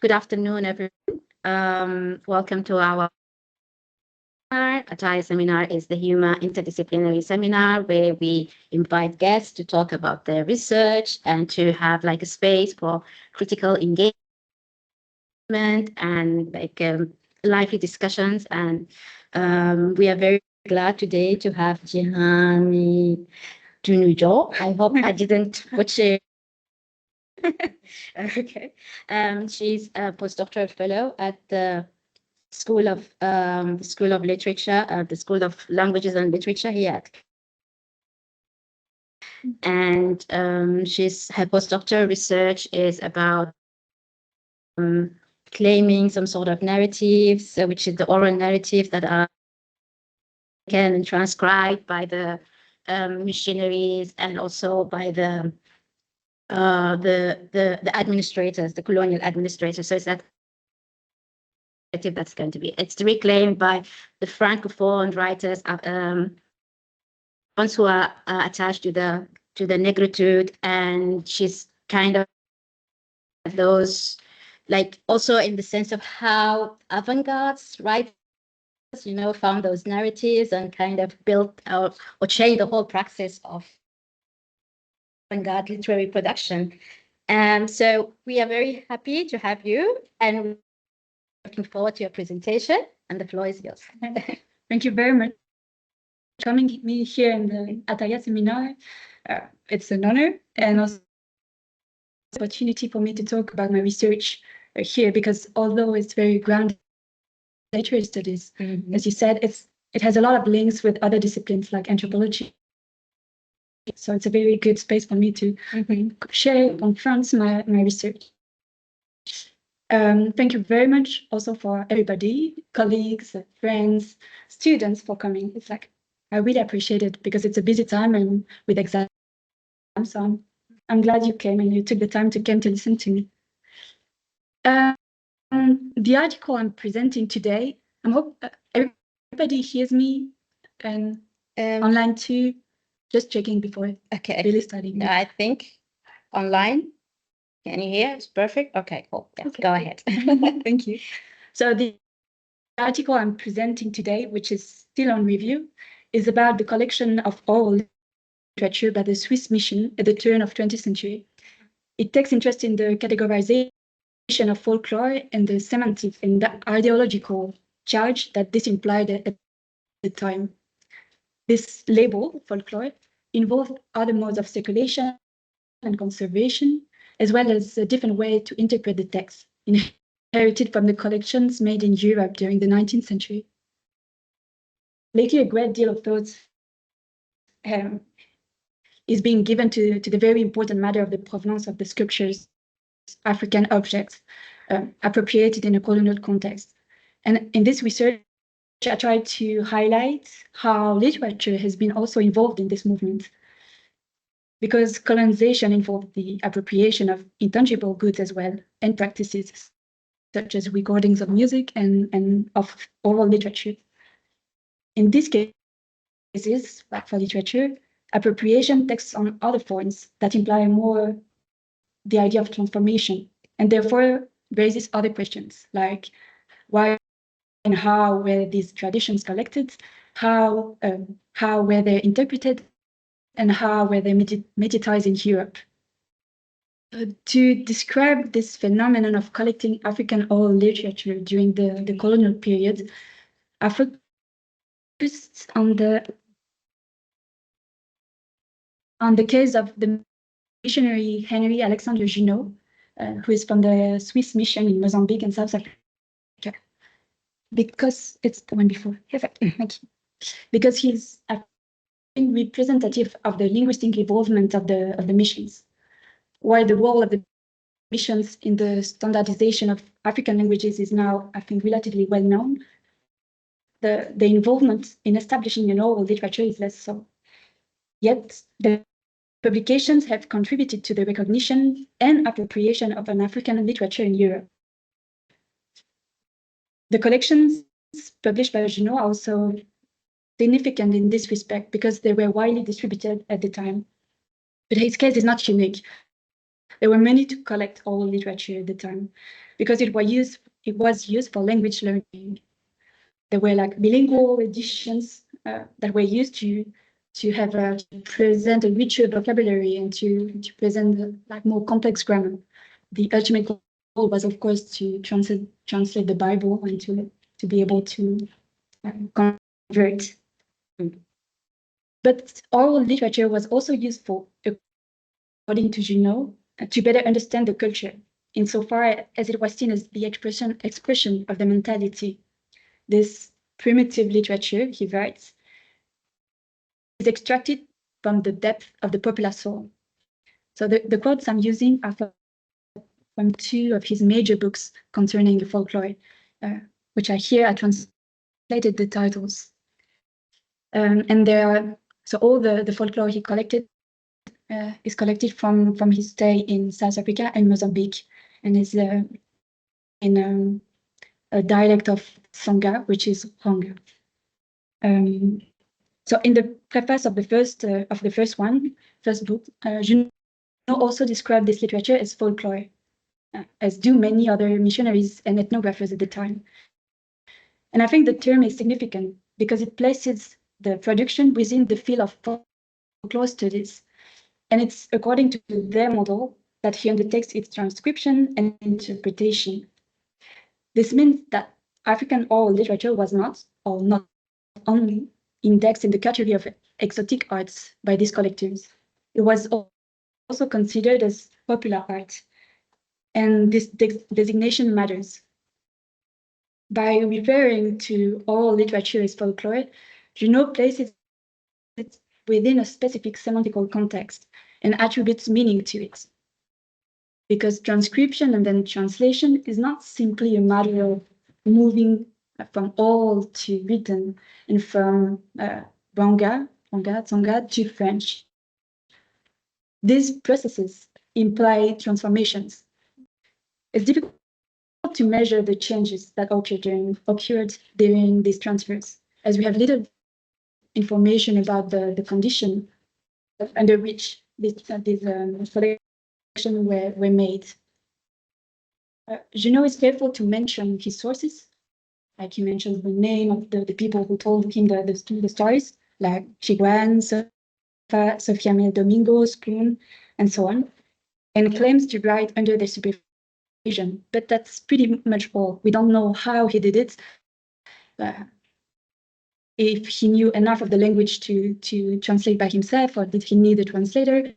Good afternoon, everyone. Welcome to our seminar. Attire Seminar is the human interdisciplinary seminar where we invite guests to talk about their research and to have like a space for critical engagement and lively discussions. And we are very glad today to have Jehanne Denogent. I hope I didn't butcher. Okay. She's a postdoctoral fellow at the School of Literature, the School of Languages and Literature here. And her postdoctoral research is about claiming some sort of narratives, which is the oral narratives that are taken and transcribed by the missionaries and also by the administrators, the colonial administrators. So it's that that's going to be. It's reclaimed by the francophone writers, ones who are attached to the negritude, and she's kind of those, like also in the sense of how avant-gardes writers, found those narratives and kind of built out or changed the whole praxis of avant-garde literary production. And so we are very happy to have you, and looking forward to your presentation, and the floor is yours. Thank you very much for coming me here in the Ataya seminar. It's an honor and also an opportunity for me to talk about my research here, because although it's very grounded in literary studies, as you said, it has a lot of links with other disciplines like anthropology. So it's a very good space for me to share, confront my research. Thank you very much also for everybody, colleagues, friends, students for coming. It's like, I really appreciate it because it's a busy time and with exams. So I'm glad you came and you took the time to come to listen to me. The article I'm presenting today, I hope everybody hears me and online too. Just checking before really starting. I think online. Can you hear? It's perfect. Okay, cool. Yeah, okay. Go ahead. Thank you. So the article I'm presenting today, which is still on review, is about the collection of oral literature by the Swiss mission at the turn of 20th century. It takes interest in the categorization of folklore and the semantic and the ideological charge that this implied at the time. This label, folklore, involved other modes of circulation and conservation, as well as a different way to interpret the text, inherited from the collections made in Europe during the 19th century. Lately, a great deal of thought is being given to the very important matter of the provenance of the sculptures, African objects, appropriated in a colonial context. And in this research, I tried to highlight how literature has been also involved in this movement, because colonization involved the appropriation of intangible goods as well, and practices such as recordings of music and of oral literature. In these cases, like for literature, appropriation takes on other forms that imply more the idea of transformation, and therefore raises other questions, like why and how were these traditions collected, how were they interpreted, and how were they mediatized in Europe. To describe this phenomenon of collecting African oral literature during the colonial period, I focused on the case of the missionary Henry Alexander Junot, who is from the Swiss mission in Mozambique and South Africa. Because it's the one before. Perfect. Thank you. Because he's representative of the linguistic involvement of the missions, while the role of the missions in the standardization of African languages is now, I think, relatively well known. The involvement in establishing an oral literature is less so. Yet the publications have contributed to the recognition and appropriation of an African literature in Europe. The collections published by Junot are also significant in this respect because they were widely distributed at the time. But his case is not unique. There were many to collect oral literature at the time. because it was used for language learning. There were like bilingual editions that were used to have to present a richer vocabulary and to present like more complex grammar. The ultimate goal was, of course, to translate the Bible and to be able to convert. But oral literature was also useful, according to Junot, to better understand the culture, insofar as it was seen as the expression of the mentality. This primitive literature, he writes, is extracted from the depth of the popular soul. So the quotes I'm using are from two of his major books concerning the folklore, which I translated the titles. And there are, so all the folklore he collected is collected from his stay in South Africa and Mozambique, and is in a dialect of Songa, which is ronga. So in the preface of the first book, Junot also described this literature as folklore, as do many other missionaries and ethnographers at the time. And I think the term is significant because it places the production within the field of folklore studies. And it's according to their model that he undertakes its transcription and interpretation. This means that African oral literature was not, or not only, indexed in the category of exotic arts by these collectors. It was also considered as popular art. And this designation matters. By referring to oral literature as folklore, Junot places it within a specific semantical context and attributes meaning to it. Because transcription and then translation is not simply a matter of moving from oral to written and from ronga to French. These processes imply transformations. It's difficult to measure the changes that occurred during these transfers, as we have little information about the condition under which these collections were made. Junot is careful to mention his sources, like he mentions the name of the people who told him the stories, like Jehanne, Sophia May Domingo, Spoon, and so on, and claims to write under their supervision. But that's pretty much all. We don't know how he did it. If he knew enough of the language to translate by himself, or did he need a translator?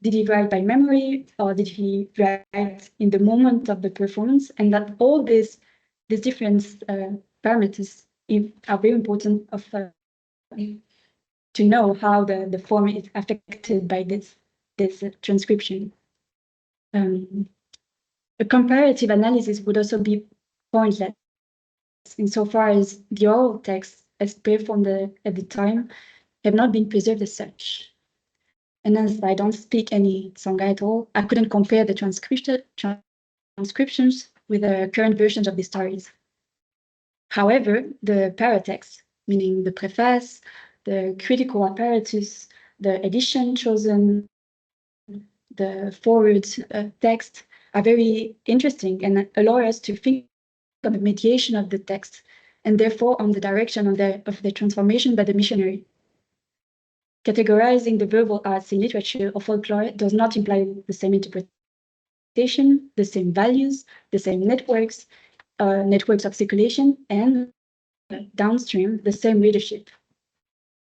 Did he write by memory, or did he write in the moment of the performance? And that all these different parameters are very important to know how the form is affected by this transcription. A comparative analysis would also be pointless, insofar as the oral texts as performed at the time have not been preserved as such. And as I don't speak any Songa at all, I couldn't compare the transcriptions with the current versions of the stories. However, the paratext, meaning the preface, the critical apparatus, the edition chosen, the forward text are very interesting and allow us to think on the mediation of the text and therefore on the direction of the transformation by the missionary. Categorizing the verbal arts in literature or folklore does not imply the same interpretation, the same values, the same networks of circulation, and downstream, the same readership.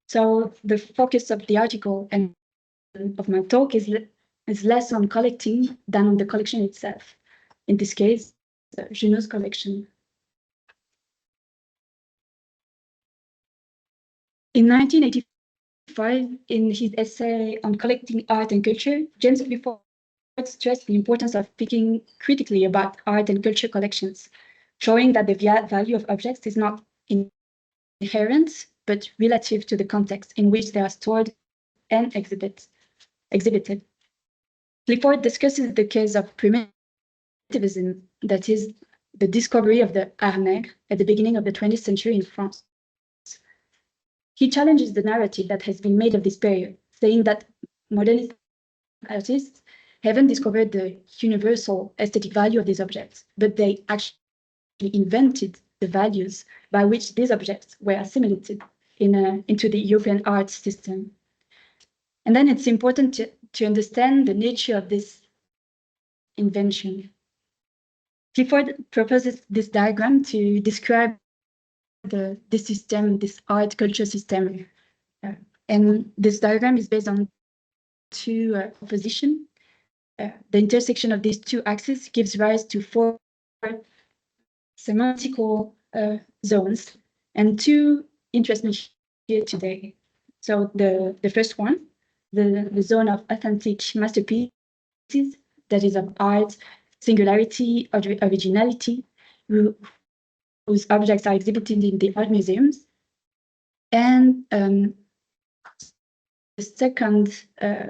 So the focus of the article and of my talk is less on collecting than on the collection itself. In this case, Junot's collection. In 1985, in his essay on collecting art and culture, James Clifford stressed the importance of thinking critically about art and culture collections, showing that the value of objects is not inherent, but relative to the context in which they are stored and exhibited. Clifford discusses the case of primitivism, that is, the discovery of the art nègre at the beginning of the 20th century in France. He challenges the narrative that has been made of this period, saying that modernist artists haven't discovered the universal aesthetic value of these objects, but they actually invented the values by which these objects were assimilated into the European art system. And then it's important to understand the nature of this invention. Clifford proposes this diagram to describe this system, this art culture system. And this diagram is based on two oppositions. The intersection of these two axes gives rise to four semantical zones, and two interest me here today. So the first one, the zone of authentic masterpieces, that is of art, singularity, originality, whose objects are exhibited in the art museums. And the second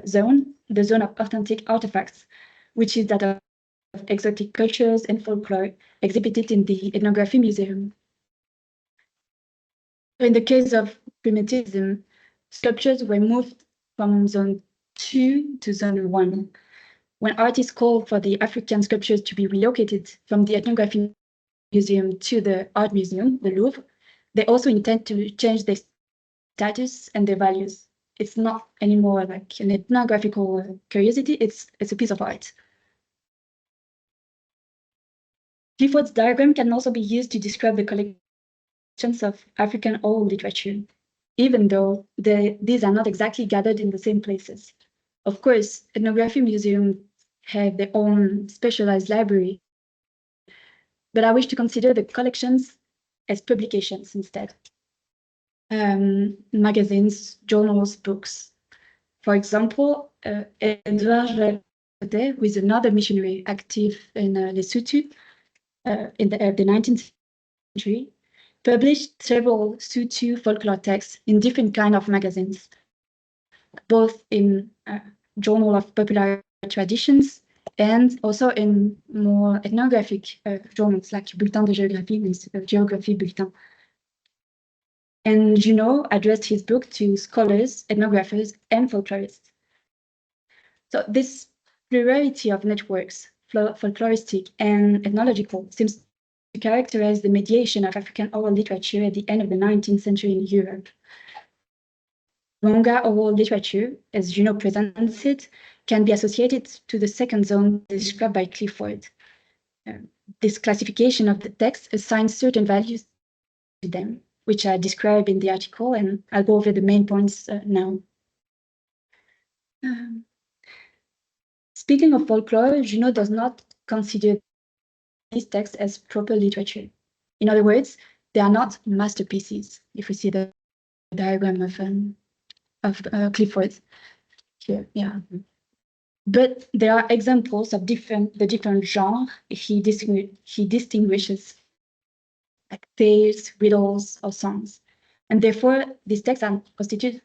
zone, the zone of authentic artifacts, which is that of exotic cultures and folklore exhibited in the ethnography museum. In the case of primitivism, sculptures were moved from zone 2 to zone 1. When artists called for the African sculptures to be relocated from the ethnography museum to the art museum, the Louvre, they also intend to change their status and their values. It's not anymore like an ethnographical curiosity, it's a piece of art. Clifford's diagram can also be used to describe the collections of African oral literature, even though these are not exactly gathered in the same places. Of course, ethnography museums have their own specialized library, but I wish to consider the collections as publications instead. Magazines, journals, books. For example, Edouard Jacquet, who is another missionary active in Lesotho in the 19th century, published several Sotho folklore texts in different kinds of magazines, both in Journal of Popular Traditions and also in more ethnographic journals like Bulletin de Géographie, Geography Bulletin. And Junot addressed his book to scholars, ethnographers, and folklorists. So this plurality of networks, folkloristic and ethnological, seems to characterize the mediation of African oral literature at the end of the 19th century in Europe. Ronga oral literature, as Junot presents it, can be associated to the second zone described by Clifford. This classification of the text assigns certain values to them, which are described in the article, and I'll go over the main points now. Speaking of folklore, Junot does not consider these texts as proper literature. In other words, they are not masterpieces, if we see the diagram of Clifford here, yeah. But there are examples of the different genres he distinguishes, like tales, riddles, or songs. And therefore, these texts are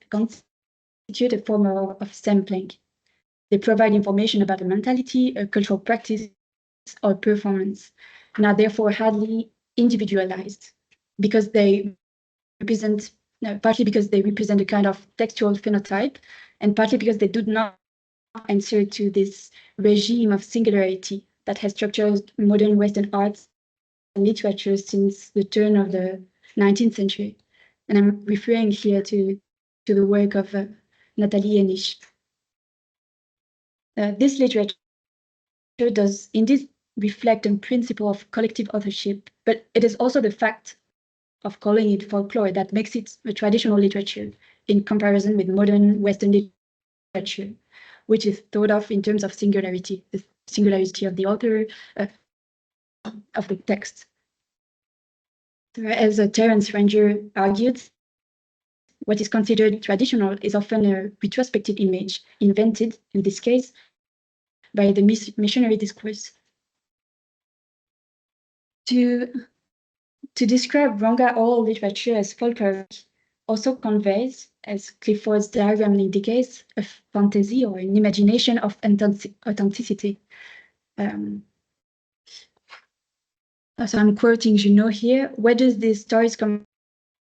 constitute a form of sampling. They provide information about a mentality, a cultural practice, or performance, and are therefore hardly individualized because they represent, partly because they represent a kind of textual phenotype, and partly because they do not answer to this regime of singularity that has structured modern Western arts and literature since the turn of the 19th century. And I'm referring here to the work of Nathalie Henich. This literature does indeed reflect a principle of collective authorship, but it is also the fact of calling it folklore that makes it a traditional literature in comparison with modern Western literature, which is thought of in terms of singularity, the singularity of the author, of the text. As Terence Ranger argued, what is considered traditional is often a retrospective image, invented, in this case, by the missionary discourse. To describe ronga oral literature as folkloric also conveys, as Clifford's diagram indicates, a fantasy or an imagination of authenticity. So I'm quoting Junot here. Where does these stories come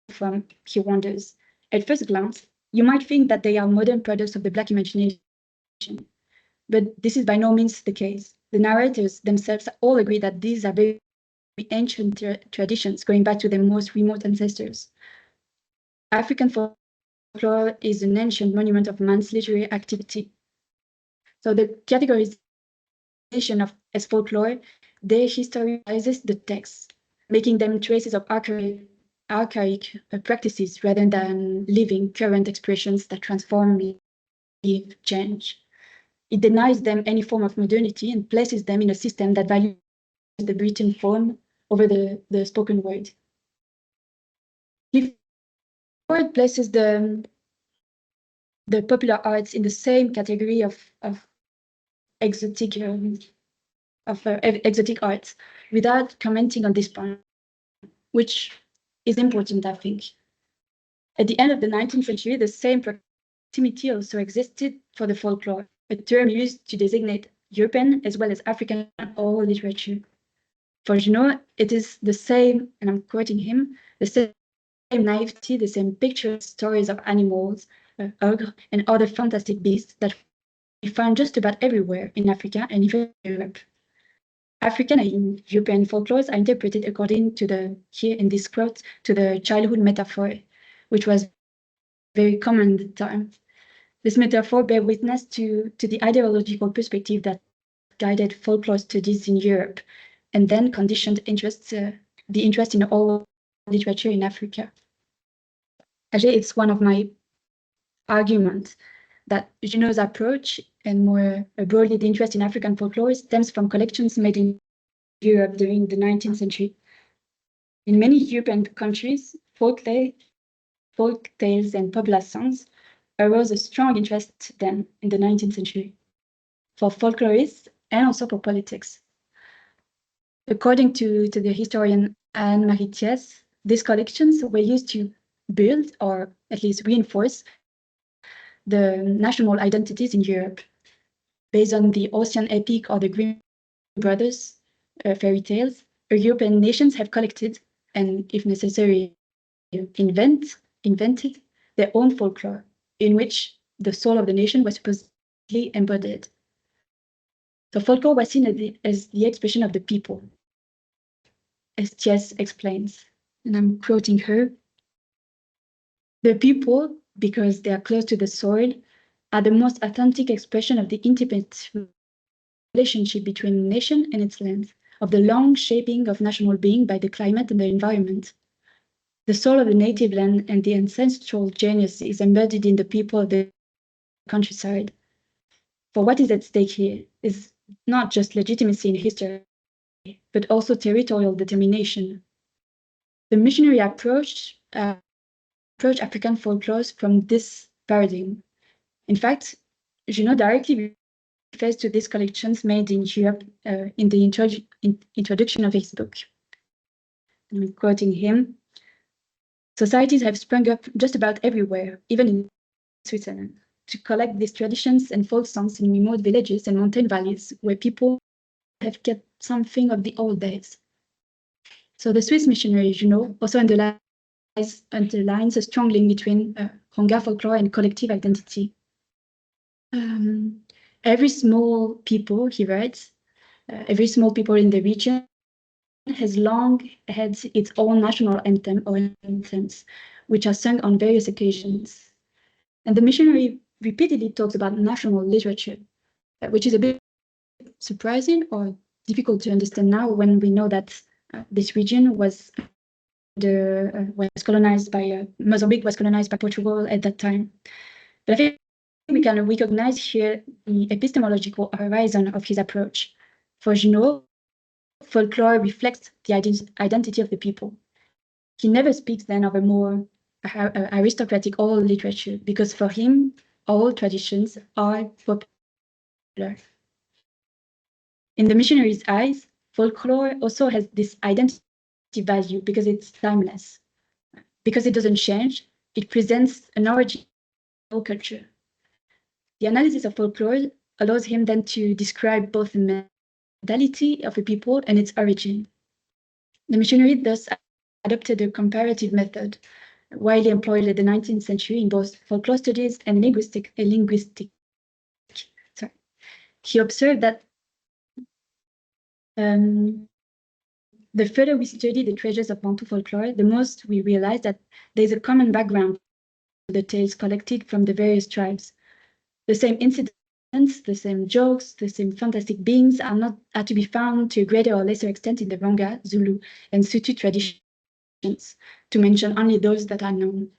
from? He wonders. At first glance, you might think that they are modern products of the Black imagination. But this is by no means the case. The narrators themselves all agree that these are very ancient traditions going back to their most remote ancestors. African folklore is an ancient monument of man's literary activity. So the categorization as folklore dehistoricizes the texts, making them traces of archaic practices rather than living current expressions that transform, live, change. It denies them any form of modernity and places them in a system that values the written form over the spoken word. It places the popular arts in the same category of exotic arts without commenting on this point, which is important, I think. At the end of the 19th century, the same proximity also existed for the folklore, a term used to designate European as well as African oral literature. For Junot, it is the same, and I'm quoting him, the same naivety, the same pictures, stories of animals, ogres, and other fantastic beasts that we find just about everywhere in Africa and even Europe. African and European folklores are interpreted according to here in this quote, to the childhood metaphor, which was very common at the time. This metaphor bears witness to the ideological perspective that guided folklore studies in Europe, and then conditioned the interest in all literature in Africa. Actually, it's one of my arguments that Junot's approach and more broadly the interest in African folklore stems from collections made in Europe during the 19th century. In many European countries, folk tales and popular songs arose a strong interest then in the 19th century for folklorists and also for politics. According to the historian Anne-Marie Thiesse, these collections were used to build or at least reinforce the national identities in Europe based on the Ocean epic or the Grimm brothers fairy tales. European nations have collected and, if necessary, invented their own folklore, in which the soul of the nation was supposedly embodied. So folklore was seen as the expression of the people, as Thiesse explains, and I'm quoting her. The people, because they are close to the soil, are the most authentic expression of the intimate relationship between a nation and its land, of the long shaping of national being by the climate and the environment. The soul of the native land and the ancestral genius is embedded in the people of the countryside. For what is at stake here is not just legitimacy in history, but also territorial determination. The missionary approach African folklore from this paradigm. In fact, Junot directly refers to these collections made in Europe in the introduction of his book. I'm quoting him. Societies have sprung up just about everywhere, even in Switzerland, to collect these traditions and folk songs in remote villages and mountain valleys where people have kept something of the old days. So the Swiss missionary Junot also underlines a strong link between ronga folklore and collective identity. Every small people, he writes, every small people in the region has long had its own national anthem or anthems, which are sung on various occasions. And the missionary repeatedly talks about national literature, which is a bit surprising or difficult to understand now when we know that this region was colonized by Mozambique was colonized by Portugal at that time. But I think we can recognize here the epistemological horizon of his approach. For Junot, folklore reflects the identity of the people. He never speaks then of a more aristocratic oral literature, because for him, all traditions are popular. In the missionary's eyes, folklore also has this identity value because it's timeless. Because it doesn't change, it presents an original culture. The analysis of folklore allows him then to describe both the mentality of a people and its origin. The missionary thus adopted a comparative method, widely employed in the 19th century in both folklore studies and linguistic. he observed that the further we study the treasures of Bantu folklore, the most we realize that there's a common background to the tales collected from the various tribes. The same incidents, the same jokes, the same fantastic beings are to be found to a greater or lesser extent in the Ronga, Zulu, and Sutu traditions, to mention only those that are known.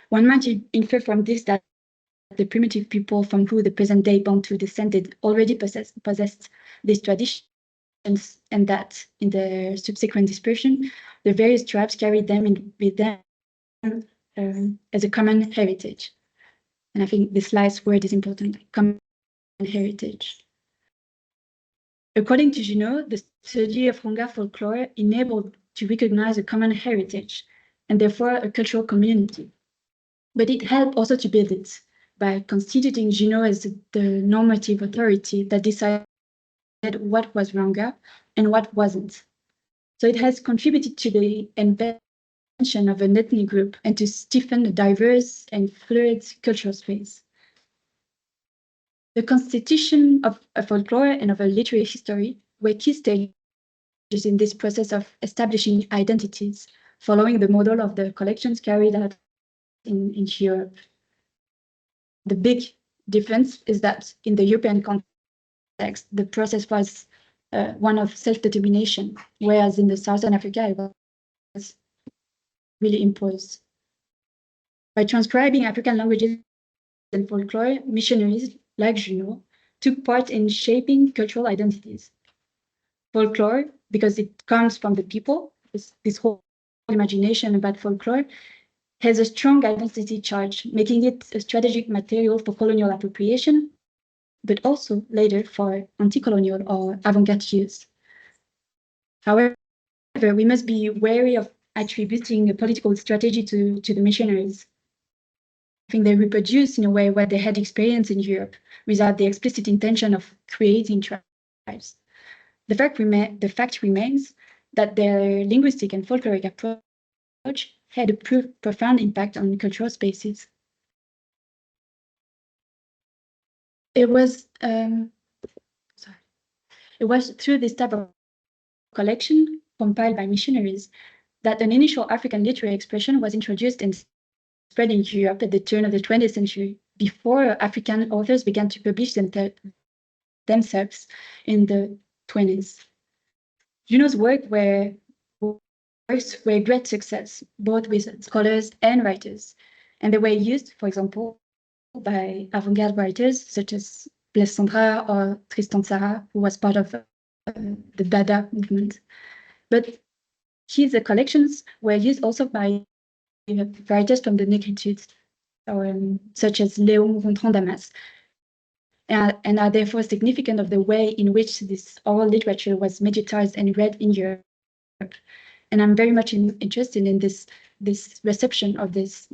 One might infer from this that the primitive people from whom the present-day Bantu descended already possessed these traditions, and that in their subsequent dispersion, the various tribes carried them with them as a common heritage. And I think this last word is important, common heritage. According to Junot, the study of Ronga folklore enabled to recognize a common heritage and therefore a cultural community. But it helped also to build it by constituting Junot as the normative authority that decided what was Ronga and what wasn't. So it has contributed to the invention of an ethnic group and to stiffen a diverse and fluid cultural space. The constitution of a folklore and of a literary history were key stages in this process of establishing identities, following the model of the collections carried out in Europe. The big difference is that in the European context, the process was one of self-determination, whereas in the Southern Africa, it was really imposed. By transcribing African languages and folklore, missionaries like Junot took part in shaping cultural identities. Folklore, because it comes from the people, this whole imagination about folklore, has a strong identity charge, making it a strategic material for colonial appropriation, but also later for anti-colonial or avant-garde use. However, we must be wary of attributing a political strategy to the missionaries. I think they reproduce in a way what they had experienced in Europe without the explicit intention of creating tribes. The fact remains that their linguistic and folkloric approach had a profound impact on cultural spaces. It was through this type of collection compiled by missionaries that an initial African literary expression was introduced and spread in Europe at the turn of the 20th century, before African authors began to publish themselves in the 20s. Junot's works were a great success, both with scholars and writers, and they were used, for example, by avant-garde writers such as Blaise Cendrars or Tristan Tzara, who was part of the Dada movement. But his collections were used also by writers from the negritude, such as Léon Gontran Damas, and are therefore significant of the way in which this oral literature was mediatized and read in Europe. And I'm very much interested in this reception of these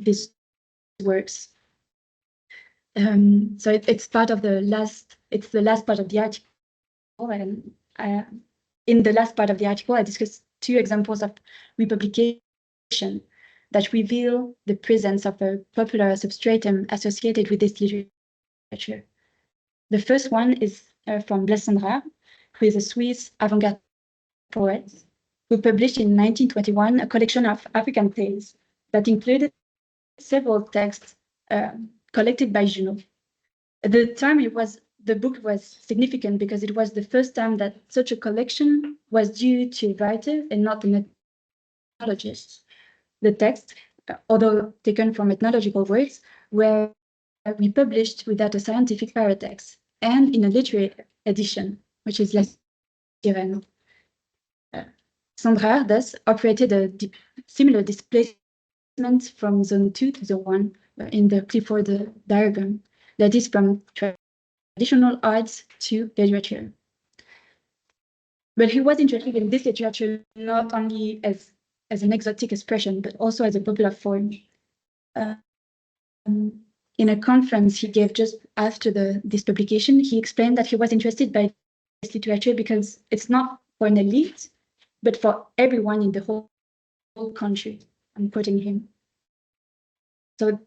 works. So it's part of the last part of the article. And in the last part of the article, I discussed two examples of republication that reveal the presence of a popular substratum associated with this literature. The first one is from Blaise Cendrars, who is a Swiss avant-garde poet, who published in 1921 a collection of African tales that included several texts collected by Junot. At the time, the book was significant because it was the first time that such a collection was due to a writer and not an ethnologist. The text, although taken from ethnological works, were republished without a scientific paratext and in a literary edition, which is less given. Cendrars thus operated a similar displacement from zone 2 to zone 1 in the Clifford diagram, that is from traditional arts to literature. But he was interested in this literature not only as an exotic expression, but also as a popular form. In a conference he gave just after this publication, he explained that he was interested by this literature because it's not for an elite, but for everyone in the whole country. I'm quoting him. So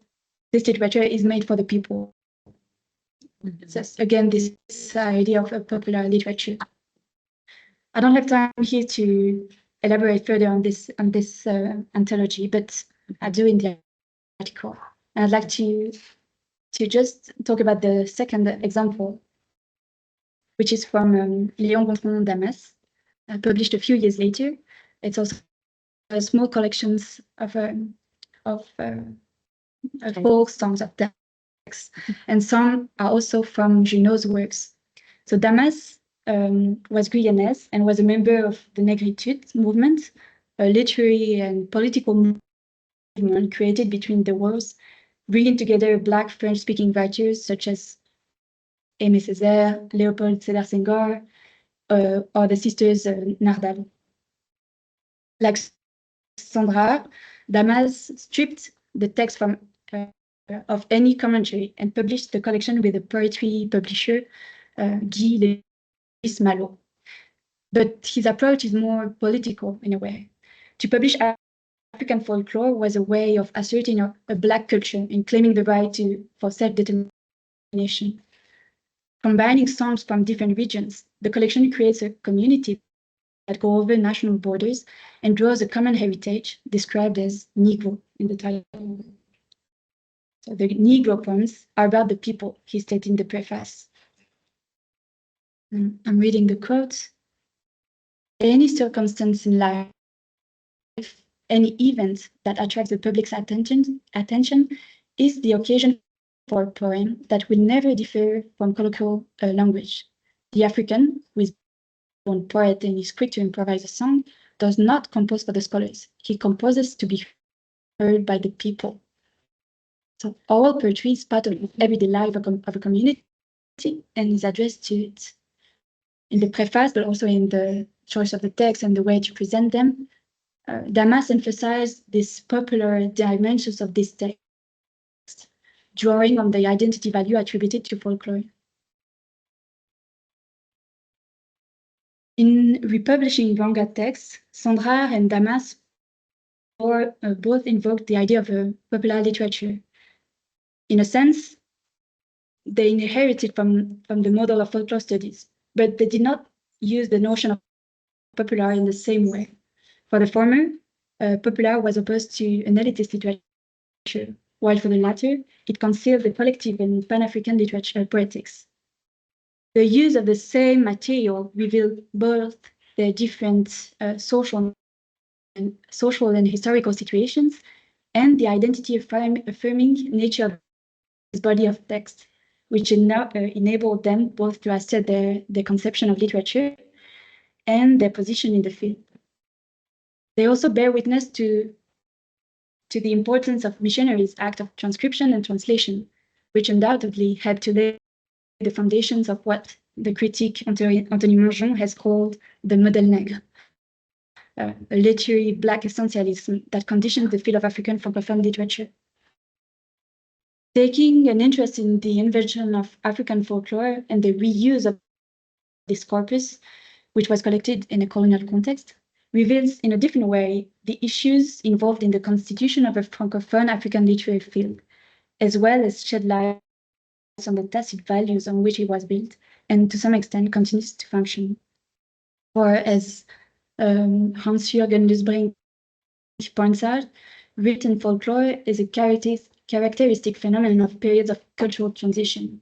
this literature is made for the people. So again, this idea of a popular literature. I don't have time here to elaborate further on this anthology, but I do in the article. And I'd like to just talk about the second example, which is from Léon Gontran Damas, published a few years later. It's also a small collections of folk songs of texts, and some are also from Junot's works. So Damas was Guyanese and was a member of the Negritude movement, a literary and political movement created between the wars, bringing together Black French-speaking writers such as Aimé Césaire, Léopold Sédar Senghor, or the sisters Nardal. Like Sandra, Damas stripped the text from of any commentary and published the collection with a poetry publisher, Guy Lewis Malo. But his approach is more political in a way. To publish African folklore was a way of asserting a Black culture and claiming the right for self-determination. Combining songs from different regions, the collection creates a community that go over national borders and draws a common heritage described as Negro in the title. So the Negro poems are about the people, he stated in the preface. I'm reading the quote. Any circumstance in life, any event that attracts the public's attention is the occasion for a poem that will never differ from colloquial language. The African, who is born poet and is quick to improvise a song, does not compose for the scholars. He composes to be heard by the people. So oral poetry is part of everyday life of a community and is addressed to it in the preface, but also in the choice of the text and the way to present them. Damas emphasized these popular dimensions of this text, drawing on the identity value attributed to folklore. In republishing ronga texts, Sandra and Damas both invoked the idea of a popular literature. In a sense, they inherited from the model of folklore studies, but they did not use the notion of popular in the same way. For the former, popular was opposed to an elitist literature, while for the latter, it concealed the collective and Pan-African literature poetics. The use of the same material revealed both the different social and historical situations and the identity affirming nature of this body of text, which enabled them both to assert their conception of literature and their position in the field. They also bear witness to the importance of missionaries' act of transcription and translation, which undoubtedly helped to lay the foundations of what the critic Anthony Mongeon has called the modèle nègre, a literary Black essentialism that conditioned the field of African francophone literature. Taking an interest in the invention of African folklore and the reuse of this corpus, which was collected in a colonial context, reveals in a different way the issues involved in the constitution of a francophone African literary field, as well as shed light on the tacit values on which it was built, and to some extent continues to function. Or as Hans-Jürgen Lysbrink points out, written folklore is a characteristic phenomenon of periods of cultural transition.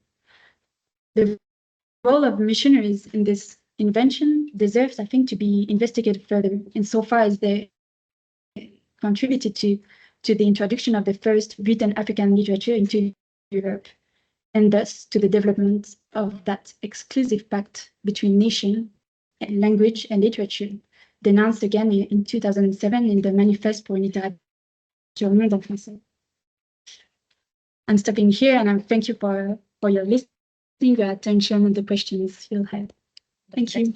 The role of missionaries in this invention deserves, I think, to be investigated further, insofar as they contributed to the introduction of the first written African literature into Europe, and thus to the development of that exclusive pact between nation, and language, and literature, denounced again in 2007 in the Manifeste pour une littérature monde en français. I'm stopping here, and I thank you for your listening, your attention, and the questions you'll have. Thank you.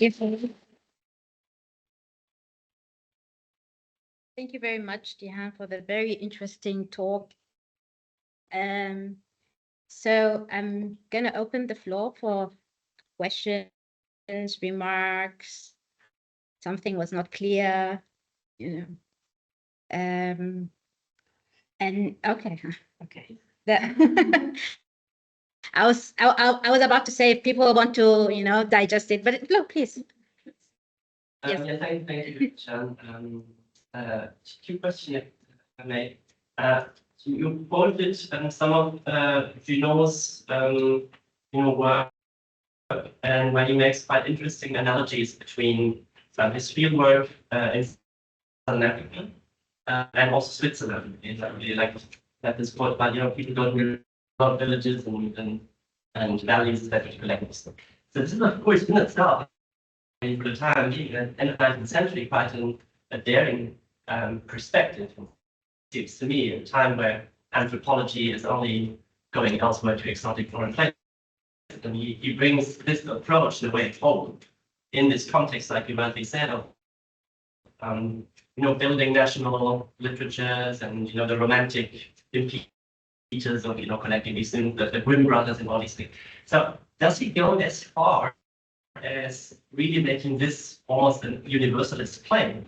Thank you very much, Jehanne, for the very interesting talk. So I'm going to open the floor for questions, remarks, something was not clear, you know. And okay. I was about to say if people want to, digest it, but look, please. Yes. Yeah, thank you, Jehanne. Two questions, if I may. You quoted some of Junot's, work, and where he makes quite interesting analogies between his fieldwork in South Africa and also Switzerland. I really like that this quote about people don't really love villages and values that we collect. So this is of course in itself, for the time being, in the 19th century, quite a daring perspective. It seems to me at a time where anthropology is only going elsewhere to exotic foreign places. And he brings this approach the way forward in this context, like you rightly said, of building national literatures and the romantic features of connecting these things, the Grimm brothers and all these things. So does he go as far as really making this almost a universalist claim?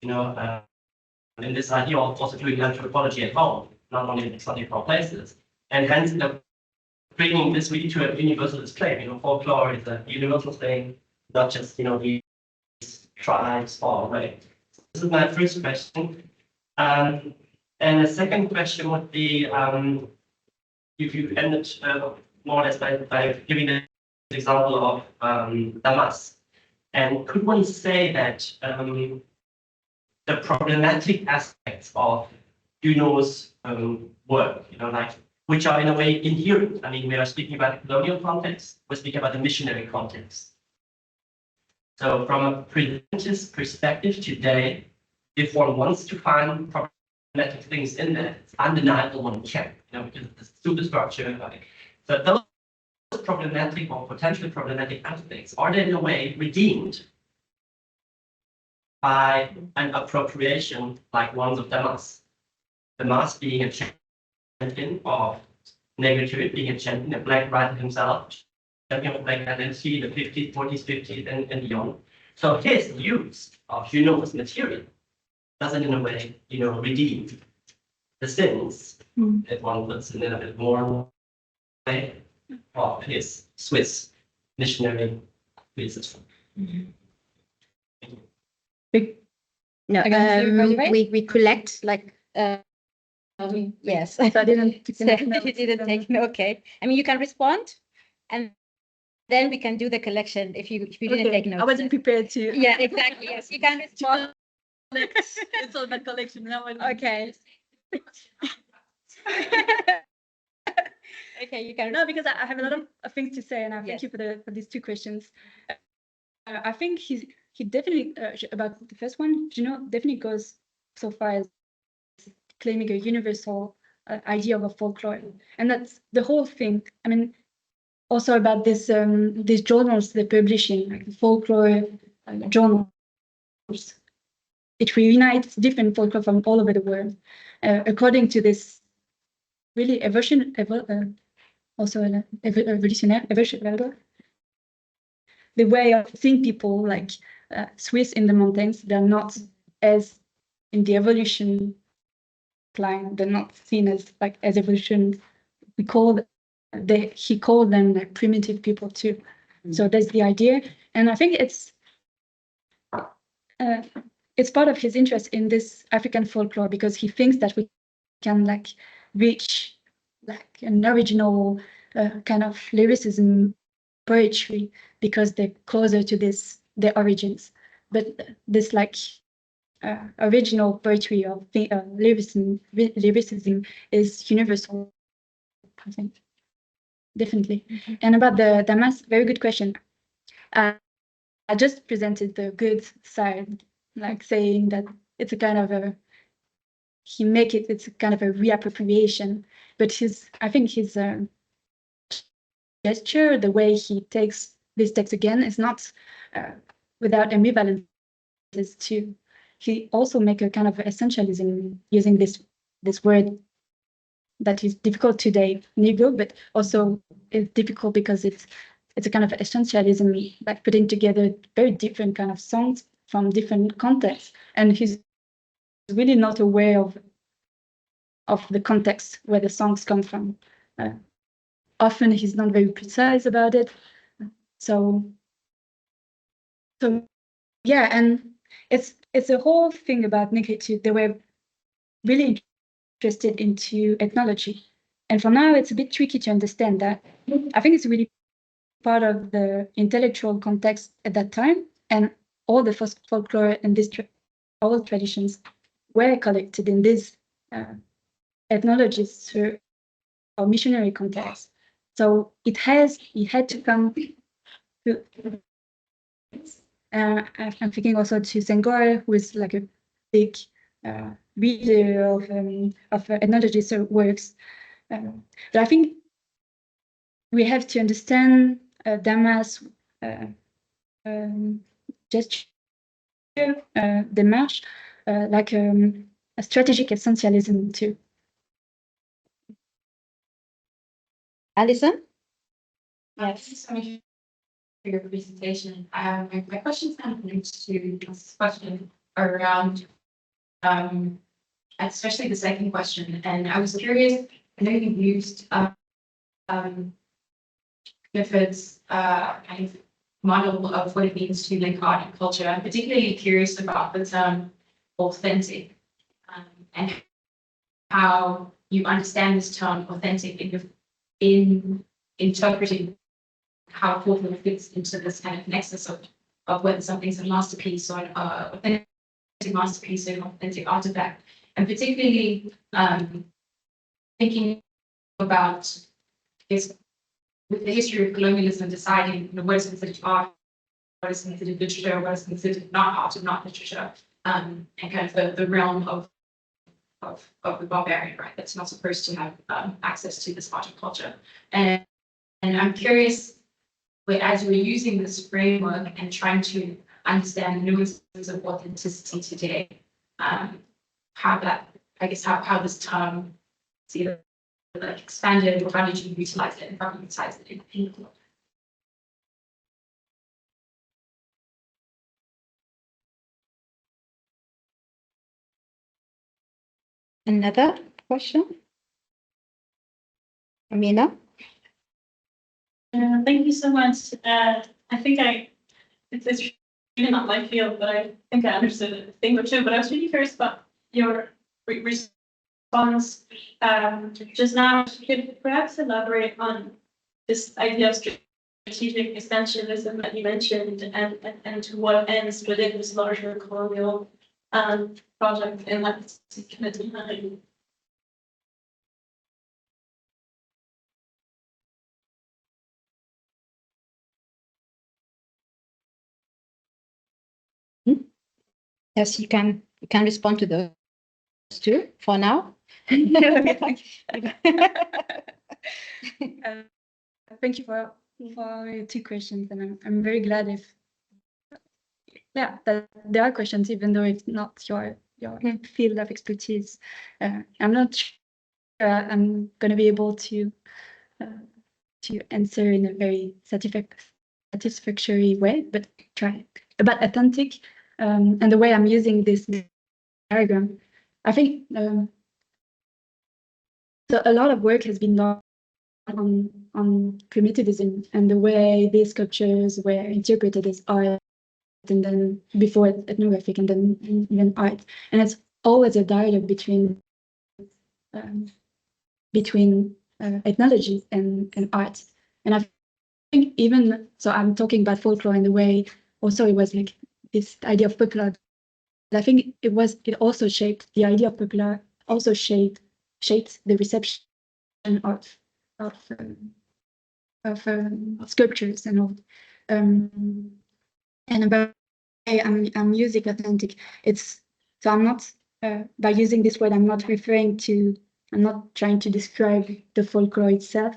And this idea of also doing anthropology at home, not only in exotic places, and hence bringing this really to a universalist claim. Folklore is a universal thing, not just these tribes far away. This is my first question. And the second question would be, if you ended more or less by giving the example of Damas. And could one say that the problematic aspects of Junot's work, which are in a way inherent? I mean, we are speaking about the colonial context, we're speaking about the missionary context. So from a preventist perspective today, if one wants to find problematic things in there, it's undeniable one can, because of the superstructure. So those problematic or potentially problematic aspects, are they in a way redeemed by an appropriation like ones of Damas? Damas being a champion of negritude, being a champion of black right himself, champion of black identity in the 50s, 40s, 50s, and beyond. So his use of Junot's material doesn't in a way, redeem the sins that one puts in a bit more way of his Swiss missionary business. No, we collect yes. So I didn't. You didn't take. Okay. I mean, you can respond, and then we can do the collection if you didn't take notes. I wasn't prepared to. Yeah, exactly. Yes, you can respond. It's all about collection now. Okay. Okay, you can. No, because I have a lot of things to say, and I thank you for these two questions. I think he definitely about the first one, definitely goes so far as claiming a universal idea of a folklore, and that's the whole thing. I mean, also about this these journals they're publishing, like the folklore journals. It reunites different folklore from all over the world, according to this really evolutionary. The way of seeing people like Swiss in the mountains, they're not as in the evolution line, they're not seen as as evolution. He called them like primitive people too. So that's the idea, and I think it's part of his interest in this African folklore because he thinks that we can reach an original kind of lyricism poetry because they're closer to their origins. But this original poetry of lyricism is universal, I think, definitely. And about the Damas, very good question. I just presented the good side, saying that it's a kind of it's a kind of a reappropriation, but I think his gesture, the way he takes this text again, is not without ambivalences too. He also make a kind of essentialism using this word that is difficult today, Negro, but also it's difficult because it's a kind of essentialism, putting together very different kind of songs from different contexts, and he's really not aware of the context where the songs come from. often he's not very precise about it. So yeah, and it's a whole thing about negritude. They were really interested into ethnology, and for now it's a bit tricky to understand that. I think it's really part of the intellectual context at that time, and all the folklore and these oral traditions were collected in these ethnologists or missionary context. So it had to come to. I'm thinking also to Senghor, who is like a big reader of ethnologist works. But I think we have to understand Damas' gesture, démarche, like a strategic essentialism too. Alison? Yes. For your presentation. My question is kind of linked to this question around, especially the second question. And I was curious, I know you used Clifford's kind of model of what it means to link art and culture. I'm particularly curious about the term authentic and how you understand this term authentic in interpreting how folklore fits into this kind of nexus of whether something's a masterpiece or an authentic masterpiece or an authentic artifact. And particularly thinking about this with the history of colonialism deciding what is considered art, what is considered literature, what is considered not art and not literature, and kind of the realm of the barbarian, right? That's not supposed to have access to this art and culture. And I'm curious, as we're using this framework and trying to understand nuances of authenticity today, how that, I guess, how this term is either like expanded or how did you utilize it and how you utilize it in the world? Another question? Amina? Thank you so much. I think it's really not my field, but I think I understood a thing or two. But I was really curious about your response just now. Could you perhaps elaborate on this idea of strategic essentialism that you mentioned, and to what ends within this larger colonial project in that particular time? Yes, you can respond to those two for now. Thank you for your two questions, and I'm very glad that there are questions, even though it's not your field of expertise. I'm not sure I'm going to be able to answer in a very satisfactory way, but try. About authentic and the way I'm using this diagram, I think so a lot of work has been done on primitivism and the way these sculptures were interpreted as art, and then before ethnographic, and then even art. And it's always a dialogue between ethnology and art. And I think even so, I'm talking about folklore in the way also it was like this idea of popular. I think it also shaped the idea of popular, also shaped the reception of sculptures and all. And about I'm using authentic. So I'm not by using this word, I'm not trying to describe the folklore itself.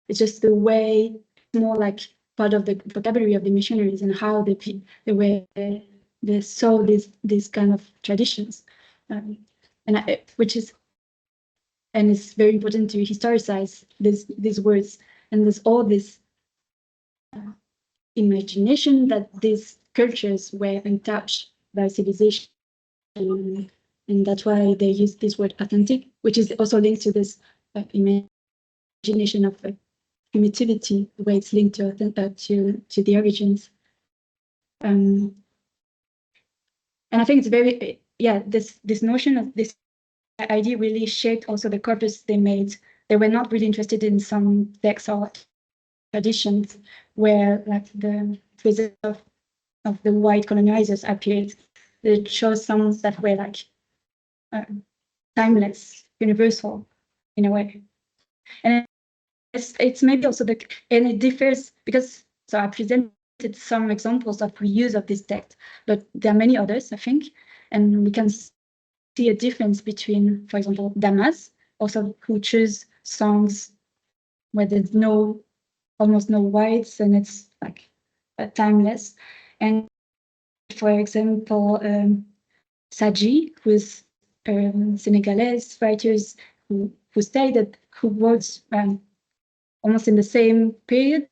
It's just the way, more like part of the vocabulary of the missionaries and how the way they saw these kind of traditions, and it's very important to historicize these words, and there's all this imagination that these cultures were untouched by civilization, and that's why they use this word authentic, which is also linked to this imagination of primitivity, the way it's linked to the origins. And I think it's very, this notion of this idea really shaped also the corpus they made. They were not really interested in some texts or traditions where like the presence of the white colonizers appeared. They chose some that were like timeless, universal in a way. And it's maybe also and it differs because, so I presented some examples of reuse of this text, but there are many others, I think, and we can see a difference between, for example, Damas, also who choose songs where there's almost no whites and it's like timeless. And for example, Sadji, who's Senegalese writers who studied, who wrote almost in the same period,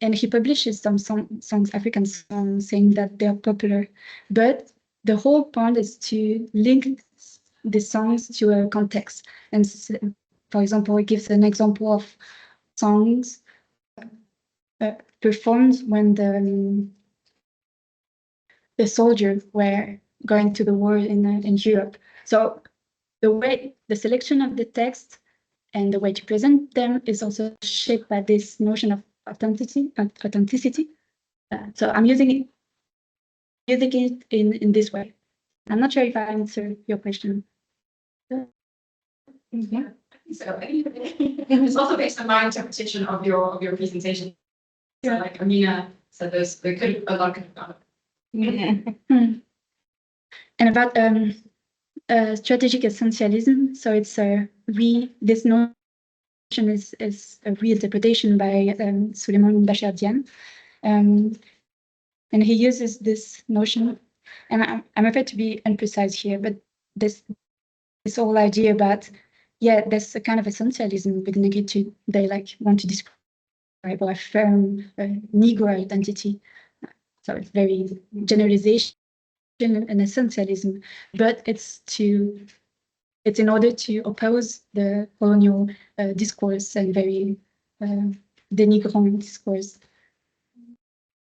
and he publishes some songs, African songs, saying that they're popular. But the whole point is to link the songs to a context. And for example, it gives an example of songs performed when the soldiers were going to the war in Europe. So the selection of the text and the way to present them is also shaped by this notion of authenticity. So I'm using it in this way. I'm not sure if I answered your question. Yeah. So it's also based on my interpretation of your presentation. So like Amina said, there could have a lot of gone. And about strategic essentialism. So it's this notion is a reinterpretation by Suleiman Bashir Diane. And he uses this notion, and I'm afraid to be imprecise here, but this whole idea about, there's a kind of essentialism with negative, they like want to describe or affirm a Negro identity. So it's very generalization and essentialism, but it's in order to oppose the colonial discourse and very denigrant discourse.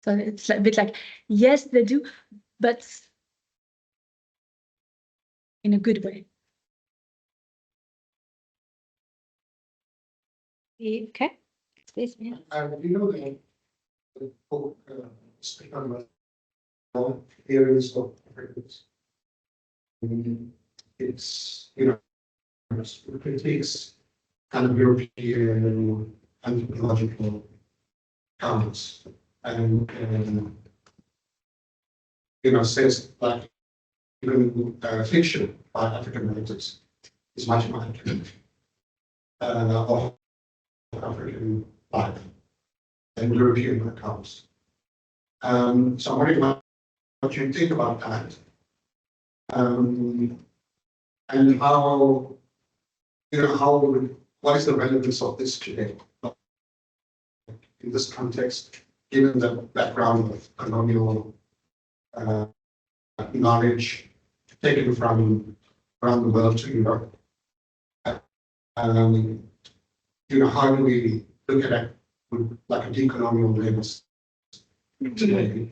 So it's a bit like, yes, they do, but in a good way. Okay. Please, yeah. You know the book speak on areas of practice. It's it critiques kind of European anthropological counts and says that even fiction by African writers is much more accurate of African life than European accounts. So I'm wondering what you think about that, and how what is the relevance of this today in this context, given the background of colonial knowledge taken from around the world to Europe. How do we look at it with like a decolonial lens today?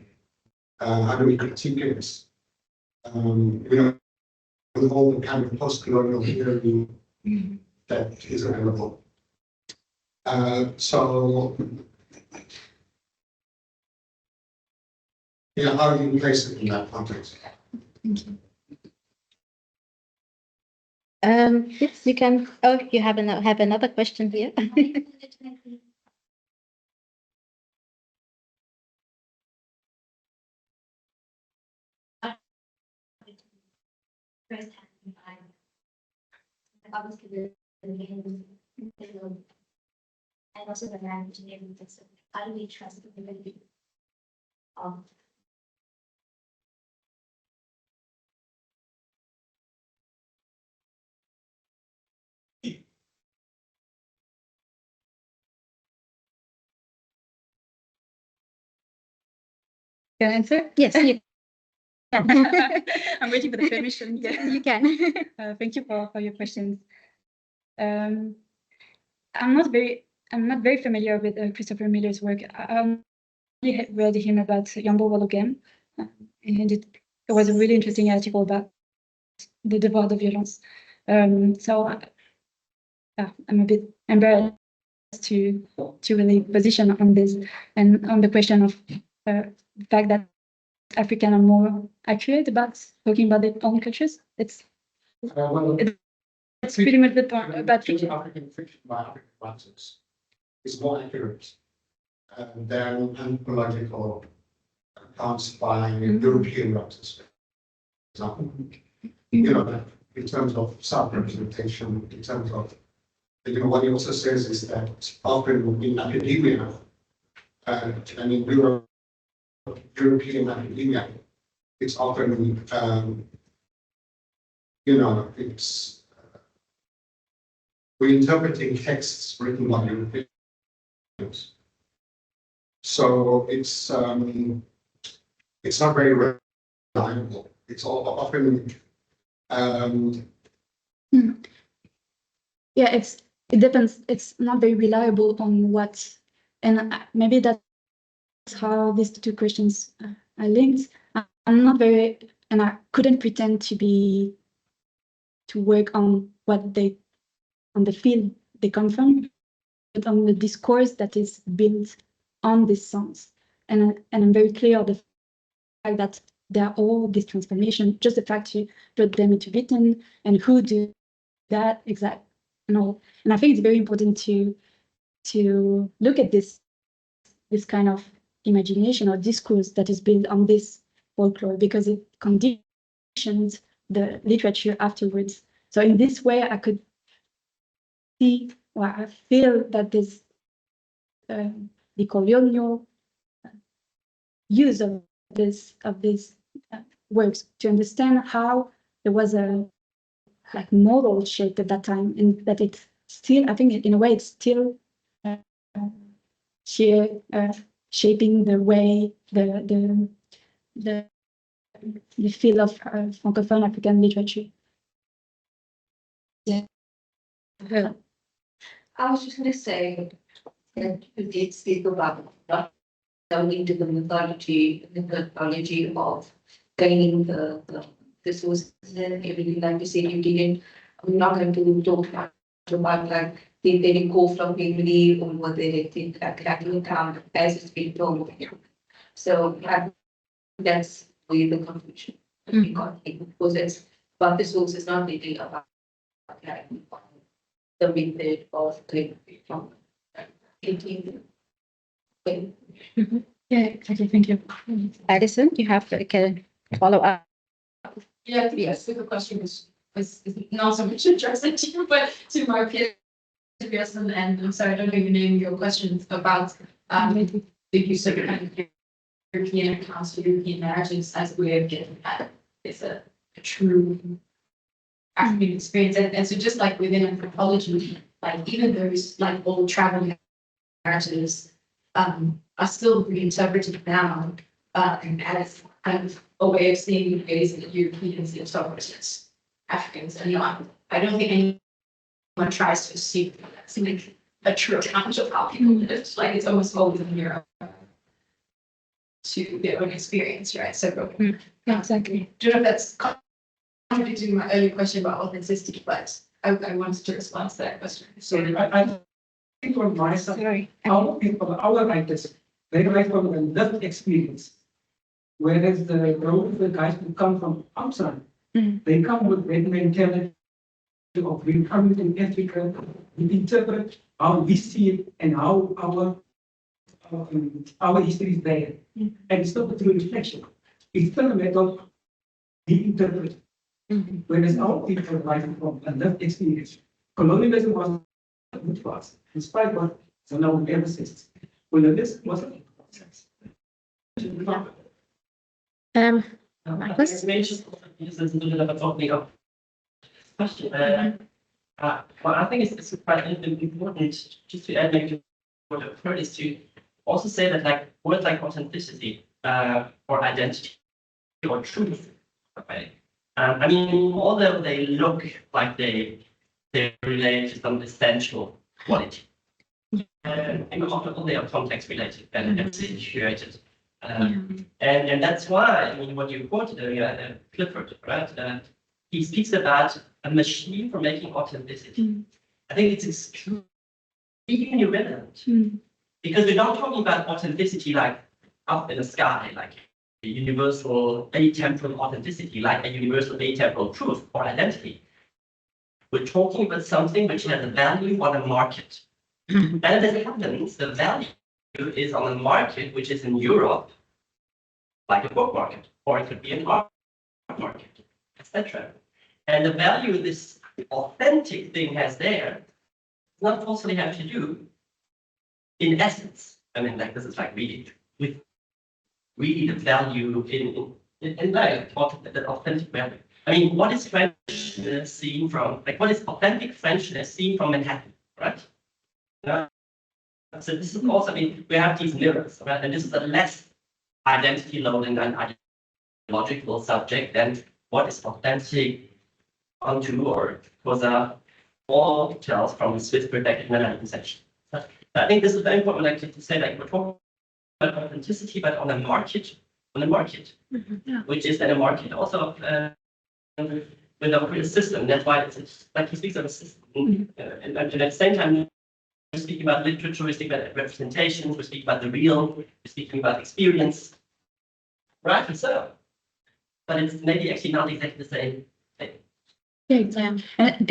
How do we critique it? With all the kind of post-colonial theory that is available. So, how do you place it in that context? Thank you. Yes, you can. Oh, you have another question here. Obviously, and also the language and everything. So how do we trust the ability of Can I answer? Yes, you can. I'm waiting for the permission. You can. Thank you for your questions. I'm not very familiar with Christopher Miller's work. I only read him about Yambo Wallogem, and it was a really interesting article about the devoir de violence. So I'm a bit embarrassed to really position on this and on the question of the fact that African are more accurate about talking about their own cultures. It's pretty much the point about fiction. African fiction by African writers is more accurate than anthropological accounts by European writers. For example, you know, that in terms of self-representation, in terms of, you know, what he also says is that often in academia and in European academia, it's often, you know, it's we're interpreting texts written by Europeans. So it's not very reliable. It's all often Yeah, it depends. It's not very reliable on what, and maybe that's how these two questions are linked. I'm not very, and I couldn't pretend to work on on the field they come from, but on the discourse that is built on these songs. And I'm very clear of the fact that there are all these transformations, just the fact you put them into written and who do that exact and all. And I think it's very important to look at this kind of imagination or discourse that is built on this folklore, because it conditions the literature afterwards. So in this way, I could see, or I feel that this the colonial use of these works to understand how there was a like model shaped at that time, and that it's still, I think in a way, it's still shaping the way the field of Francophone African literature. Yeah. I was just going to say that you did speak about not going into the mythology of gaining the sources and everything. Like you said, you didn't. I'm not going to talk about like did they go from memory or were they cracking account as it's been told. So that's where the confusion we got in, because it's but the source is not really about the method of from 18th. Yeah, exactly. Thank you. Addison, you have can follow up. Yeah, I think yes, the question is not so much addressed to you, but to my peers. And I'm sorry, I don't even know your questions about the use of kind of European accounts or European narratives as a way of getting at it's a true African experience. And so just like within anthropology, like even those like old travel narratives are still reinterpreted now as kind of a way of seeing the ways that Europeans live versus Africans. And I don't think anyone tries to assume that's like a true account of how people live. Like it's almost always in Europe to their own experience, right? So Exactly. I don't know if that's contradicting my earlier question about authenticity, but I wanted to respond to that question. So I think from my side, Sorry. our people, our writers, they write from a lived experience. Whereas the guys who come from outside, they come with their mentality of being coming in Africa, we interpret how we see it and how our history is there. And it's not a true reflection. It's still a matter of being interpreted. Whereas our people are writing from a lived experience. Colonialism was good for us, in spite of what now ever says. Colonialism wasn't a process. Marcus? This is a little bit of a opening up question. Well, I think it's quite important just to add maybe what I've heard is to also say that like words like authenticity or identity or truth, okay. I mean, although they look like they relate to some essential quality. And often they are context related and situated. And that's why, I mean, what you quoted earlier, Clifford, right? He speaks about a machine for making authenticity. I think it's extremely relevant because we're not talking about authenticity like up in the sky, like a universal atemporal authenticity, like a universal atemporal truth or identity. We're talking about something which has a value on a market. And as it happens, the value is on a market which is in Europe, like a book market, or it could be an art market, etc. And the value this authentic thing has there does not possibly have to do, in essence, I mean, like this is like really with really the value in like the authentic value. I mean, what is Frenchness seen from, like, what is authentic Frenchness seen from Manhattan, right? So this is also, I mean, we have these mirrors, right? And this is a less identity loading and ideological subject than what is authentic onto or was all tells from the Swiss perspective in the 19th century. I think this is very important, like to say, like we're talking about authenticity, but on a market, which is then a market also with a system. That's why it's like he speaks of a system, and at the same time. We're speaking about literature, we're speaking about representations, we're speaking about the real, we're speaking about experience, right? And so, but it's maybe actually not exactly the same thing. Yeah. And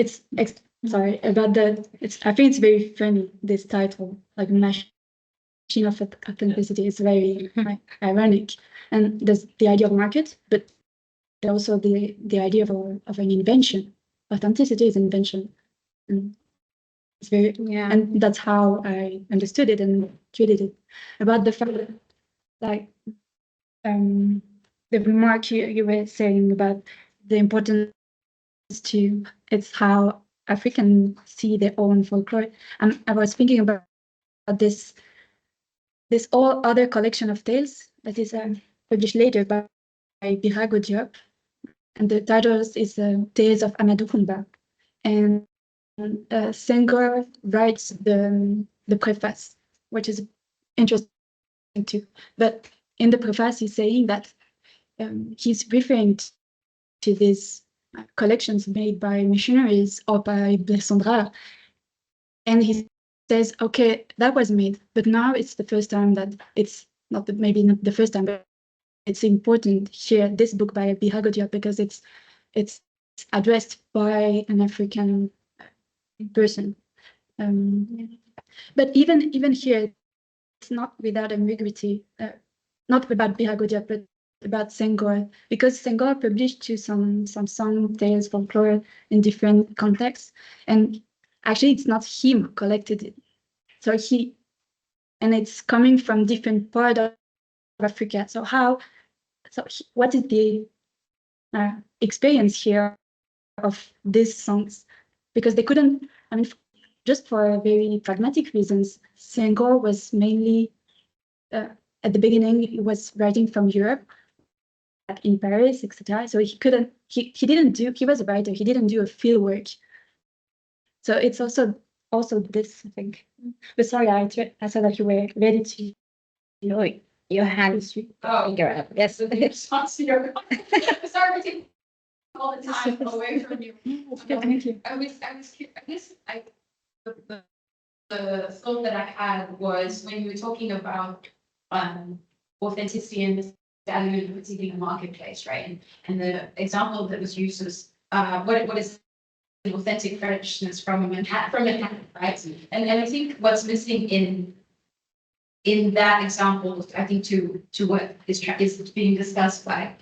sorry about that. I think it's very funny, this title, like machine of authenticity is very ironic. And there's the idea of market, but also the idea of an invention. Authenticity is invention. It's very, and that's how I understood it and treated it. About the fact that, like, the remark you were saying about the importance it's how Africans see their own folklore. And I was thinking about this all other collection of tales that is published later by Birago Diop, and the title is Tales of Amadou Koumba. And Senghor writes the preface, which is interesting too. But in the preface, he's saying that he's referring to these collections made by missionaries or by Blessandra, and he says, okay, that was made, but now it's the first time that it's maybe not the first time, but it's important here, this book by Birago Diop, because it's addressed by an African person. But even here, it's not without ambiguity, not about Birago Diop, but about Senghor, because Senghor published to some song, tales, folklore in different contexts, and actually it's not him who collected it. So and it's coming from different parts of Africa. So what is the experience here of these songs? Because they couldn't, I mean, just for very pragmatic reasons, Senghor was mainly, at the beginning, he was writing from Europe, like in Paris, etc. So he was a writer, he didn't do a field work. So it's also this, I think. But sorry, I saw that you were ready to. Your hands finger up. Yes. Response to your sorry, taking all the time away from you. Thank you. I guess the thought that I had was when you were talking about authenticity and value in a particular marketplace, right? And the example that was used was what is an authentic Frenchness from Manhattan, right? And I think what's missing in that example, I think to what is being discussed by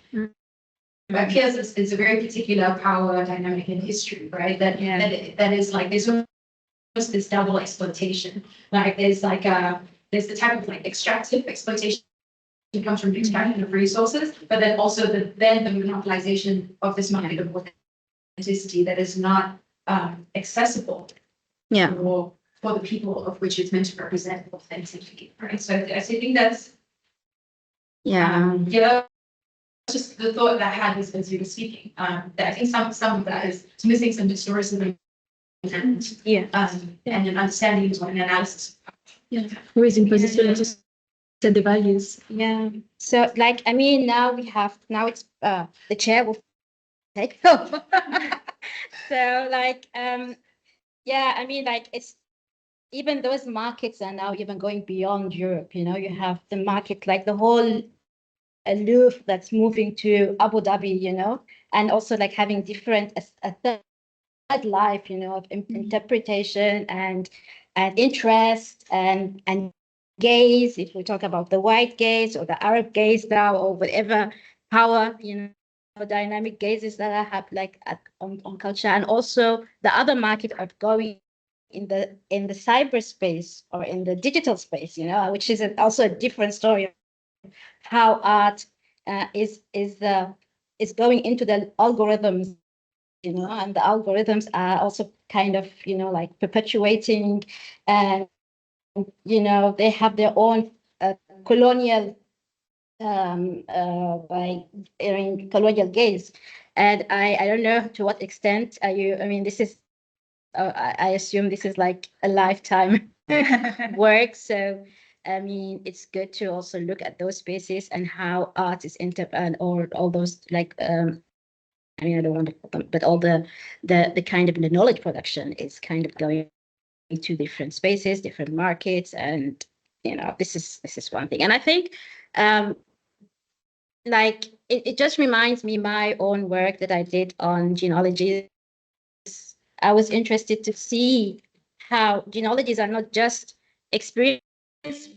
Thiesse is a very particular power dynamic in history, right? That is like there's almost this double exploitation. Like there's the type of like extractive exploitation comes from the extraction of resources, but then also the monopolization of this market of authenticity that is not accessible for the people of which it's meant to represent authentically, right? So I think that's just the thought that I had as you were speaking. That I think some of that is missing some historicism and and an understanding or an analysis. Yeah, who is in position to set the values? Yeah. So like, I mean, now it's the chair will take over. So like, yeah, I mean, like it's even those markets are now even going beyond Europe. You know, you have the market like the whole aloof that's moving to Abu Dhabi, you know, and also like having different a third life, you know, of interpretation and interest and gaze. If we talk about the white gaze or the Arab gaze now or whatever power, you know, dynamic gazes that I have like on culture, and also the other market of going in the cyberspace or in the digital space, you know, which is also a different story how art is going into the algorithms, you know, and the algorithms are also kind of, you know, like perpetuating, and you know, they have their own colonial by colonial gaze, and I don't know to what extent are you. I mean, this is I assume this is like a lifetime work, so. I mean, it's good to also look at those spaces and how art is or all those like I mean, I don't want to put them, but all the kind of the knowledge production is kind of going to different spaces, different markets, and you know, this is one thing. And I think like it just reminds me my own work that I did on genealogies. I was interested to see how genealogies are not just experienced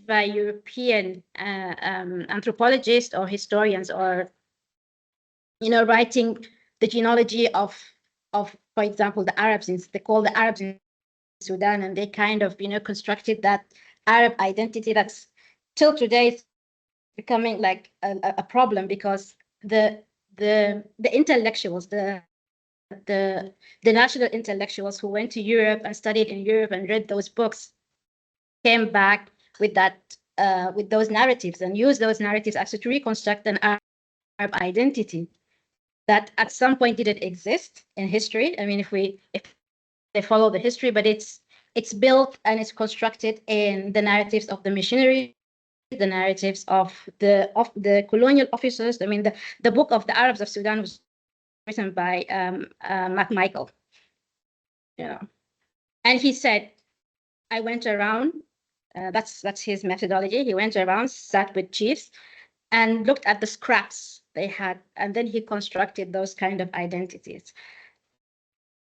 by European anthropologists or historians, or you know, writing the genealogy of for example the Arabs. They call the Arabs in Sudan, and they kind of, you know, constructed that Arab identity that's till today becoming like a problem, because the intellectuals, the national intellectuals who went to Europe and studied in Europe and read those books came back with that with those narratives and used those narratives actually to reconstruct an Arab identity that at some point didn't exist in history. I mean, if they follow the history, but it's built and it's constructed in the narratives of the missionaries, the narratives of the colonial officers. I mean, the book of the Arabs of Sudan was written by MacMichael, you know, and he said, I went around. That's his methodology. He went around, sat with chiefs, and looked at the scraps they had, and then he constructed those kind of identities.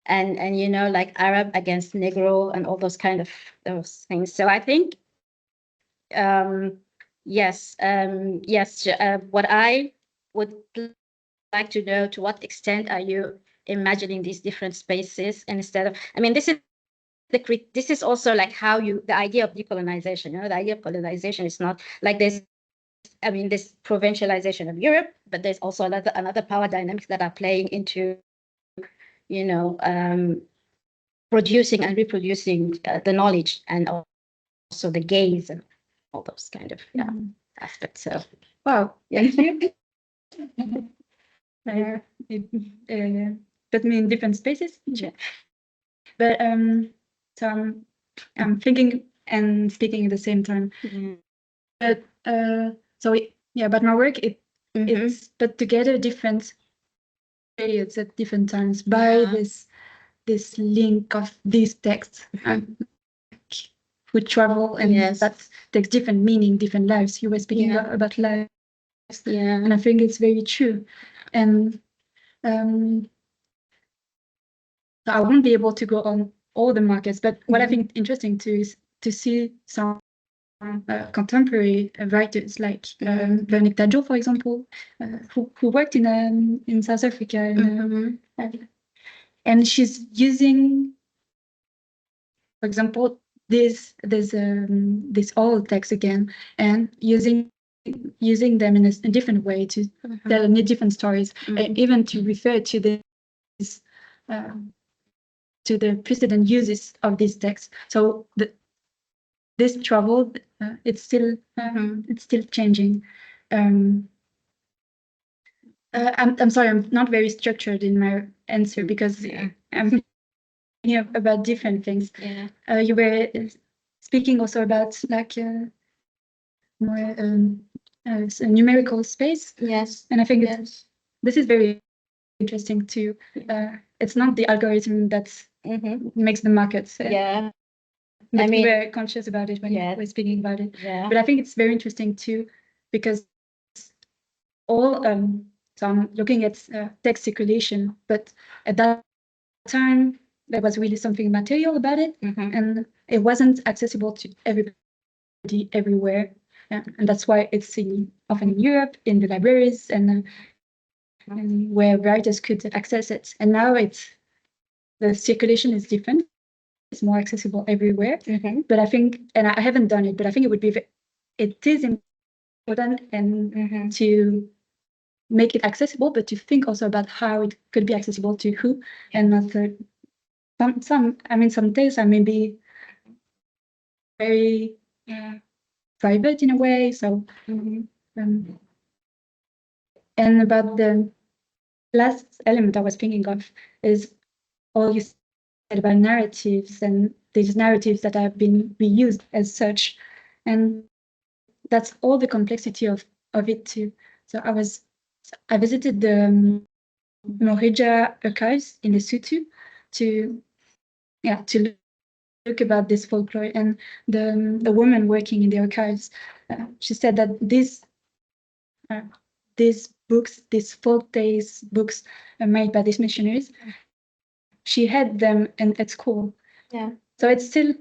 And you know, like Arab against Negro and all those kind of those things. So I think, yes, what I would like to know, to what extent are you imagining these different spaces instead of, I mean, this is also like how the idea of decolonization, you know, the idea of colonization is not like this. I mean, this provincialization of Europe, but there's also another power dynamics that are playing into, you know, producing and reproducing the knowledge, and also the gaze and all those kind of aspects. So, Wow, thank you. Put me in different spaces. yeah. But so I'm thinking and speaking at the same time. But but my work it's put together different periods at different times by this link of these texts who travel, and that takes different meaning, different lives. You were speaking about lives, and I think it's very true. And so I won't be able to go on all the markets, but what I think interesting too is to see some contemporary writers like Veronique Tadjo, for example, who worked in South Africa, and she's using, for example, this old text again, and using them in a different way to tell different stories, even to refer to this to the precedent uses of this text. So this travel, it's still changing. I'm sorry, I'm not very structured in my answer because I'm about different things. Yeah. You were speaking also about like more numerical space, Yes. and I think Yes. this is very interesting too. It's not the algorithm that makes the market. Yeah. But I mean, we were conscious about it when yeah. we were speaking about it. Yeah. But I think it's very interesting too, because all so I'm looking at text circulation, but at that time there was really something material about it, and it wasn't accessible to everybody everywhere. And that's why it's often in Europe, in the libraries, and where writers could access it. And now the circulation is different. It's more accessible everywhere. But I think, and I haven't done it, but I think it is important and to make it accessible, but to think also about how it could be accessible to who, and not some texts are maybe very private in a way. So, and about the last element I was thinking of is all you said about narratives, and these narratives that have been reused as such, and that's all the complexity of it too. So I visited the Morija archives in Lesotho to look about this folklore, and the woman working in the archives, she said that these books, these folk tales books made by these missionaries, she had them at school. Yeah. So it's still,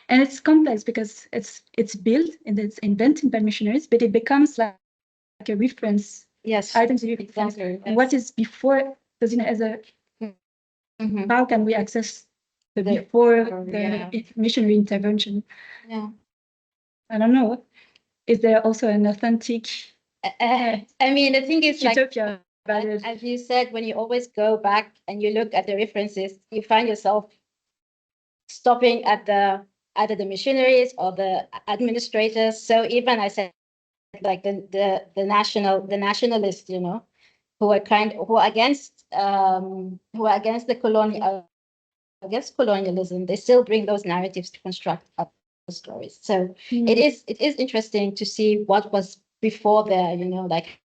and it's complex because it's built and it's invented by missionaries, but it becomes like a reference. Yes. Identity. Exactly. And what is before? Because as a how can we access the before the missionary intervention? Yeah. I don't know. Is there also an authentic I mean, the thing is, like, utopia about it? as you said, when you always go back and you look at the references, you find yourself stopping at either the missionaries or the administrators. So even I said, like the nationalists, who are against the against colonialism, they still bring those narratives to construct up the stories. So it is interesting to see what was before there, like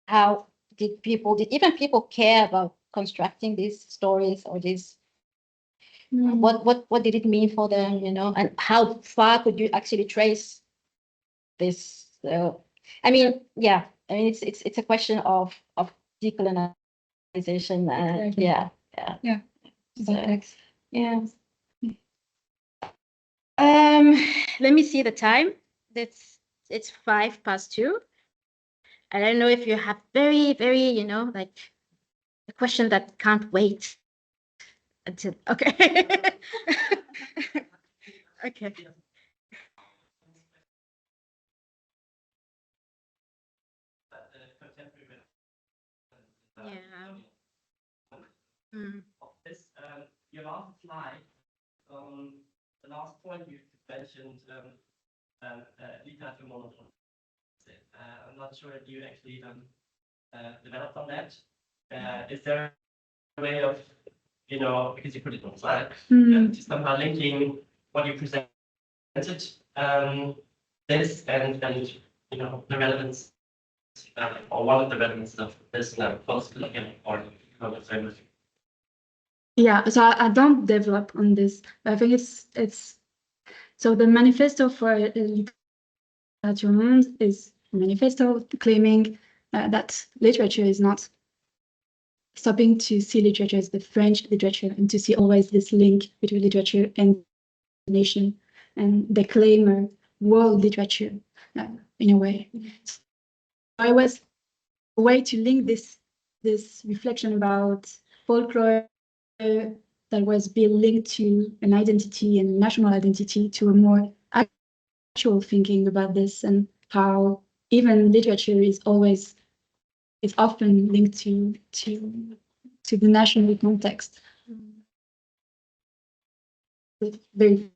how did even people care about constructing these stories, or these what did it mean for them, and how far could you actually trace this? So I mean, it's a question of decolonization. Exactly. Yeah. So, yeah. Let me see the time. It's 2:05. I don't know if you have very, very, like a question that can't wait until, okay. Okay. Yeah. Of this, your last slide, the last point you mentioned, literature monotone. I'm not sure if you actually developed on that. Is there a way of, because you put it on the slide, just somehow linking what you presented, this and the relevance, or one of the relevance of this post-colonial or colonial. Yeah, so I don't develop on this, but I think it's so the manifesto for Literature Monde is a manifesto claiming that literature is not stopping to see literature as the French literature, and to see always this link between literature and nation, and they claim world literature in a way. So it was a way to link this reflection about folklore that was being linked to an identity and national identity, to a more actual thinking about this, and how even literature is often linked to the national context. Very